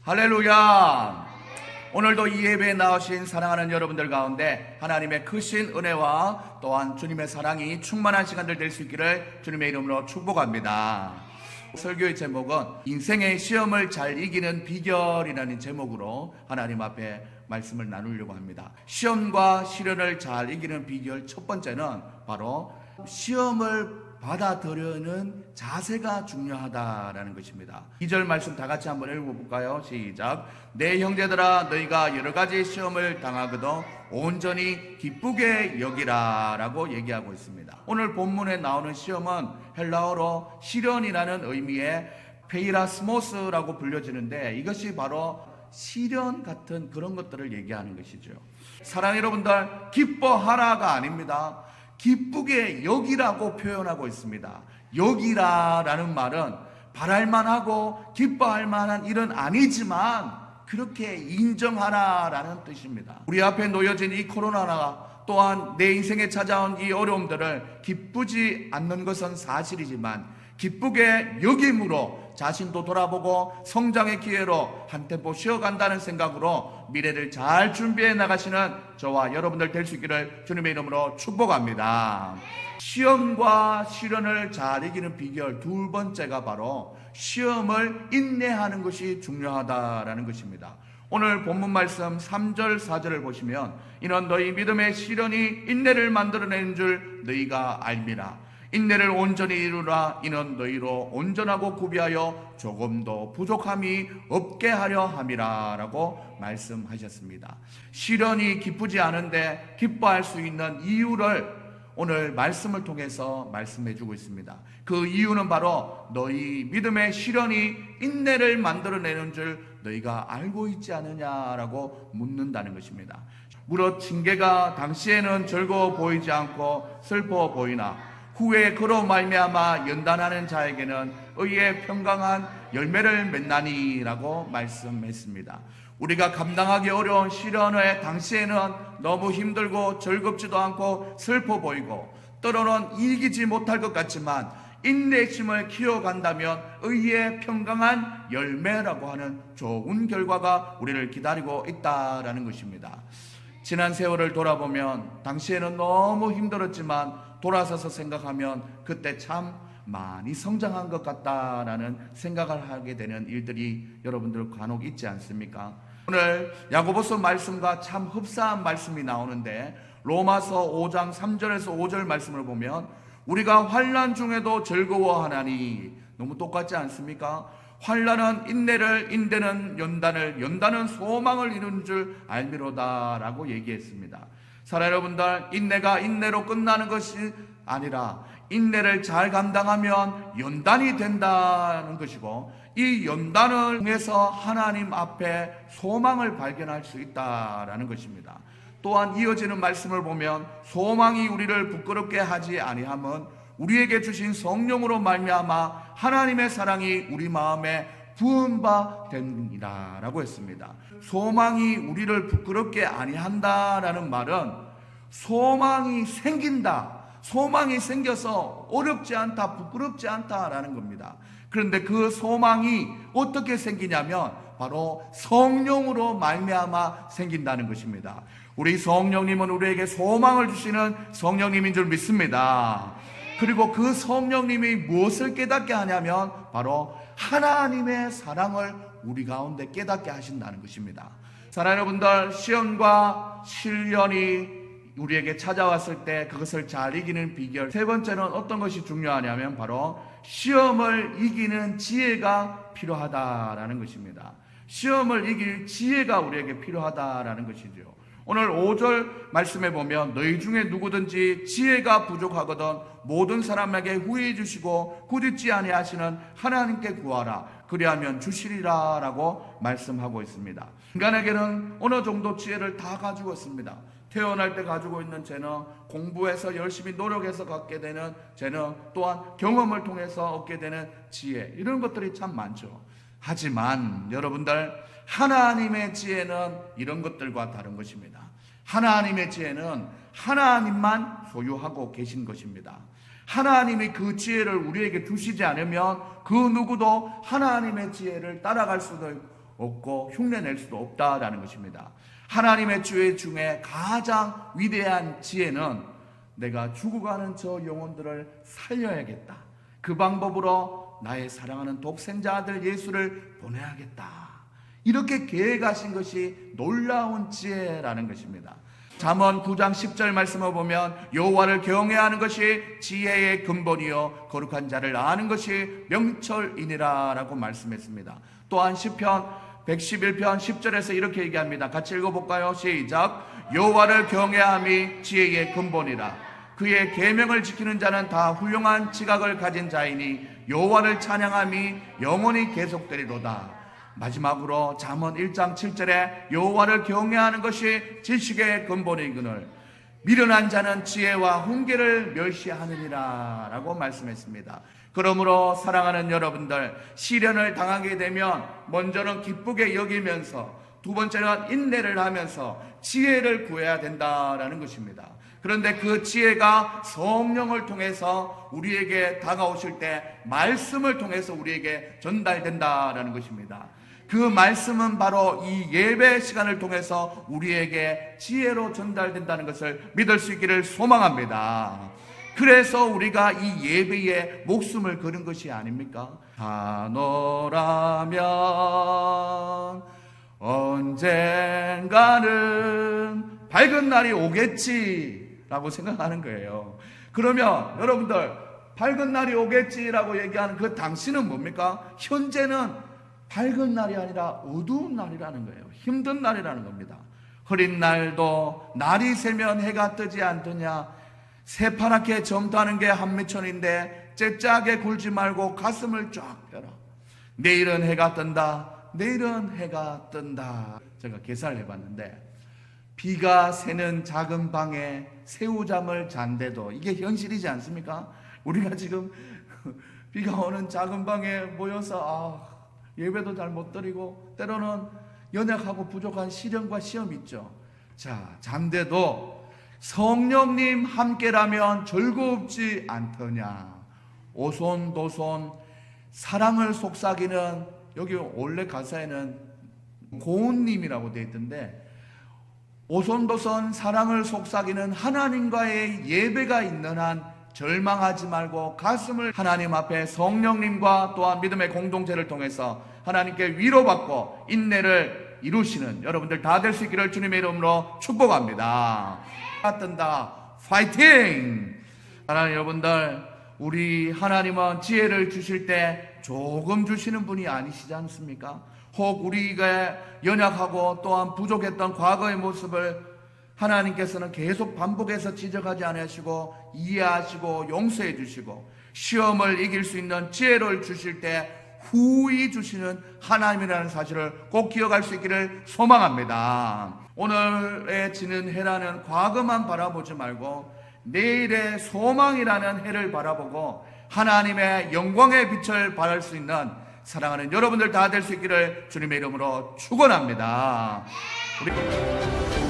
할렐루야! 오늘도 이 예배에 나오신 사랑하는 여러분들 가운데 하나님의 크신 은혜와 또한 주님의 사랑이 충만한 시간들 될 수 있기를 주님의 이름으로 축복합니다. 설교의 제목은 인생의 시험을 잘 이기는 비결이라는 제목으로 하나님 앞에 말씀을 나누려고 합니다. 시험과 시련을 잘 이기는 비결 첫 번째는 바로 시험을 받아들이는 자세가 중요하다라는 것입니다. 2절 말씀 다 같이 한번 읽어볼까요? 시작. 내 형제들아 너희가 여러 가지 시험을 당하거든 온전히 기쁘게 여기라 라고 얘기하고 있습니다. 오늘 본문에 나오는 시험은 헬라어로 시련이라는 의미의 페이라스모스라고 불려지는데 이것이 바로 시련 같은 그런 것들을 얘기하는 것이죠. 사랑하는 여러분들, 기뻐하라가 아닙니다. 기쁘게 여기라고 표현하고 있습니다. 여기라라는 말은 바랄만하고 기뻐할 만한 일은 아니지만 그렇게 인정하라라는 뜻입니다. 우리 앞에 놓여진 이 코로나가 또한 내 인생에 찾아온 이 어려움들을 기쁘지 않는 것은 사실이지만 기쁘게 여김으로 자신도 돌아보고 성장의 기회로 한 템포 쉬어간다는 생각으로 미래를 잘 준비해 나가시는 저와 여러분들 될 수 있기를 주님의 이름으로 축복합니다. 시험과 시련을 잘 이기는 비결 두 번째가 바로 시험을 인내하는 것이 중요하다라는 것입니다. 오늘 본문 말씀 3절 4절을 보시면 이는 너희 믿음의 시련이 인내를 만들어내는 줄 너희가 알미라. 인내를 온전히 이루라. 이는 너희로 온전하고 구비하여 조금도 부족함이 없게 하려 함이라 라고 말씀하셨습니다. 시련이 기쁘지 않은데 기뻐할 수 있는 이유를 오늘 말씀을 통해서 말씀해 주고 있습니다. 그 이유는 바로 너희 믿음의 시련이 인내를 만들어내는 줄 너희가 알고 있지 않느냐라고 묻는다는 것입니다. 무릇 징계가 당시에는 즐거워 보이지 않고 슬퍼 보이나 후에 그로 말미암아 연단하는 자에게는 의의 평강한 열매를 맺나니라고 말씀했습니다. 우리가 감당하기 어려운 시련의 당시에는 너무 힘들고 즐겁지도 않고 슬퍼 보이고 때로는 이기지 못할 것 같지만 인내심을 키워간다면 의의 평강한 열매라고 하는 좋은 결과가 우리를 기다리고 있다라는 것입니다. 지난 세월을 돌아보면 당시에는 너무 힘들었지만 돌아서서 생각하면 그때 참 많이 성장한 것 같다라는 생각을 하게 되는 일들이 여러분들 간혹 있지 않습니까? 오늘 야고보서 말씀과 참 흡사한 말씀이 나오는데 로마서 5장 3절에서 5절 말씀을 보면 우리가 환난 중에도 즐거워하나니 너무 똑같지 않습니까? 환난은 인내를, 인내는 연단을, 연단은 소망을 이루는 줄 알미로다 라고 얘기했습니다. 사랑하는 여러분들, 인내가 인내로 끝나는 것이 아니라 인내를 잘 감당하면 연단이 된다는 것이고 이 연단을 통해서 하나님 앞에 소망을 발견할 수 있다라는 것입니다. 또한 이어지는 말씀을 보면 소망이 우리를 부끄럽게 하지 아니함은 우리에게 주신 성령으로 말미암아 하나님의 사랑이 우리 마음에 부은 바 됩니다 라고 했습니다. 소망이 우리를 부끄럽게 아니한다라는 말은 소망이 생긴다, 소망이 생겨서 어렵지 않다, 부끄럽지 않다라는 겁니다. 그런데 그 소망이 어떻게 생기냐면 바로 성령으로 말미암아 생긴다는 것입니다. 우리 성령님은 우리에게 소망을 주시는 성령님인 줄 믿습니다. 그리고 그 성령님이 무엇을 깨닫게 하냐면 바로 하나님의 사랑을 우리 가운데 깨닫게 하신다는 것입니다. 사랑하는 여러분들, 시험과 시련이 우리에게 찾아왔을 때 그것을 잘 이기는 비결 세 번째는 어떤 것이 중요하냐면 바로 시험을 이기는 지혜가 필요하다라는 것입니다. 시험을 이길 지혜가 우리에게 필요하다라는 것이죠. 오늘 5절 말씀에 보면 너희 중에 누구든지 지혜가 부족하거든 모든 사람에게 후히 주시고 꾸짖지 아니하시는 하나님께 구하라 그리하면 주시리라 라고 말씀하고 있습니다. 인간에게는 어느 정도 지혜를 다 가지고 있습니다. 태어날 때 가지고 있는 재능, 공부해서 열심히 노력해서 갖게 되는 재능, 또한 경험을 통해서 얻게 되는 지혜, 이런 것들이 참 많죠. 하지만 여러분들, 하나님의 지혜는 이런 것들과 다른 것입니다. 하나님의 지혜는 하나님만 소유하고 계신 것입니다. 하나님이 그 지혜를 우리에게 주시지 않으면 그 누구도 하나님의 지혜를 따라갈 수도 없고 흉내낼 수도 없다라는 것입니다. 하나님의 지혜 중에 가장 위대한 지혜는 내가 죽어가는 저 영혼들을 살려야겠다. 그 방법으로 나의 사랑하는 독생자 아들 예수를 보내야겠다. 이렇게 계획하신 것이 놀라운 지혜라는 것입니다. 잠언 9장 10절 말씀을 보면 여호와를 경외하는 것이 지혜의 근본이요 거룩한 자를 아는 것이 명철이니라 라고 말씀했습니다. 또한 시편 111편 10절에서 이렇게 얘기합니다. 같이 읽어볼까요? 시작. 여호와를 경외함이 지혜의 근본이라. 그의 계명을 지키는 자는 다 훌륭한 지각을 가진 자이니 여호와를 찬양함이 영원히 계속되리로다. 마지막으로 잠언 1장 7절에 여호와를 경외하는 것이 지식의 근본이거늘 미련한 자는 지혜와 훈계를 멸시하느니라 라고 말씀했습니다. 그러므로 사랑하는 여러분들, 시련을 당하게 되면 먼저는 기쁘게 여기면서 두 번째는 인내를 하면서 지혜를 구해야 된다라는 것입니다. 그런데 그 지혜가 성령을 통해서 우리에게 다가오실 때 말씀을 통해서 우리에게 전달된다라는 것입니다. 그 말씀은 바로 이 예배 시간을 통해서 우리에게 지혜로 전달된다는 것을 믿을 수 있기를 소망합니다. 그래서 우리가 이 예배에 목숨을 거는 것이 아닙니까? 단호라면 언젠가는 밝은 날이 오겠지라고 생각하는 거예요. 그러면 여러분들 밝은 날이 오겠지라고 얘기하는 그 당시는 뭡니까? 현재는 밝은 날이 아니라 어두운 날이라는 거예요. 힘든 날이라는 겁니다. 흐린 날도 날이 새면 해가 뜨지 않더냐. 새파랗게 점도하는 게 한미천인데 째짜게 굴지 말고 가슴을 쫙 펴라. 내일은 해가 뜬다. 내일은 해가 뜬다. 제가 계산을 해봤는데 비가 새는 작은 방에 새우잠을 잔데도 이게 현실이지 않습니까? 우리가 지금 비가 오는 작은 방에 모여서 예배도 잘 못 드리고 때로는 연약하고 부족한 시련과 시험 있죠. 자, 잔데도 성령님 함께라면 즐겁지 않더냐. 오손도손 사랑을 속삭이는, 여기 원래 가사에는 고운님이라고 되어 있던데, 오손도손 사랑을 속삭이는 하나님과의 예배가 있는 한 절망하지 말고 가슴을 하나님 앞에 성령님과 또한 믿음의 공동체를 통해서 하나님께 위로받고 인내를 이루시는 여러분들 다 될 수 있기를 주님의 이름으로 축복합니다. 뜬다. 파이팅! 하나님 여러분들, 우리 하나님은 지혜를 주실 때 조금 주시는 분이 아니시지 않습니까? 혹 우리가 연약하고 또한 부족했던 과거의 모습을 하나님께서는 계속 반복해서 지적하지 않으시고 이해하시고 용서해 주시고 시험을 이길 수 있는 지혜를 주실 때 후히 주시는 하나님이라는 사실을 꼭 기억할 수 있기를 소망합니다. 오늘에 지는 해라는 과거만 바라보지 말고 내일의 소망이라는 해를 바라보고 하나님의 영광의 빛을 발할 수 있는 사랑하는 여러분들 다 될 수 있기를 주님의 이름으로 축원합니다. 우리